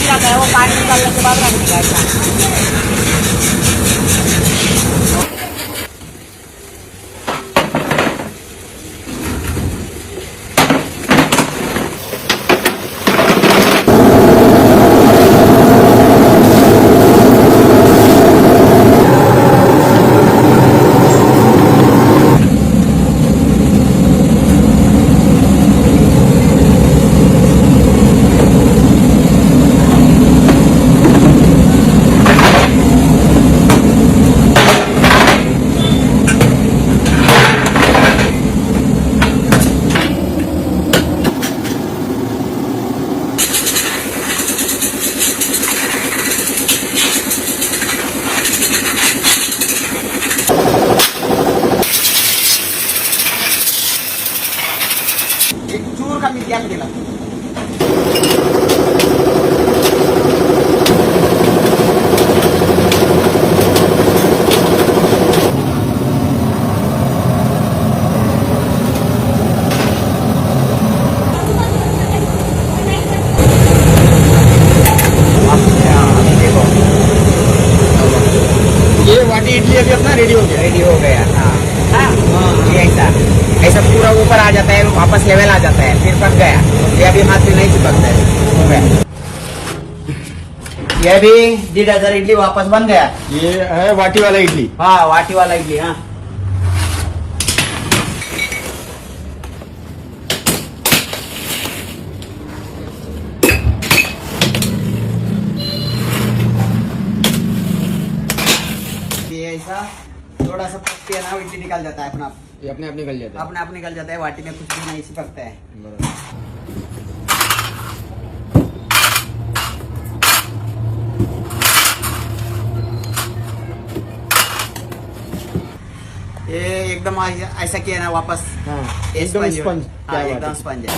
बन जाता है, वो पानी निकालने के बाद रख दिया ऐसा। एक चूर का मी गॅप दिला. ये वाटी इडली अभी अपना रेडी हो गया. रेडी हो गया. हाँ, ये ऐसा ऐसा पूरा ऊपर आ जाता है, वापस लेवल आ जाता है, फिर पक गया. ये अभी हाथ से नहीं चिपकता है, हो गया. ये भी 1,500 इडली वापस बन गया. ये है वाटी वाला इडली. हाँ, वाटी वाला इडली. हाँ, ये ऐसा थोड़ा सा पकती है ना, इडली निकल जाता है अपना आप. ये अपने आप निकल जाता है. अपने आप निकल जाता है, वाटी में कुछ भी नहीं चिपकता है. बरोबर. ये एकदम ऐसा किया ना वापस. हाँ, ये एकदम sponge. स्पंज. हाँ, एकदम स्पंज है.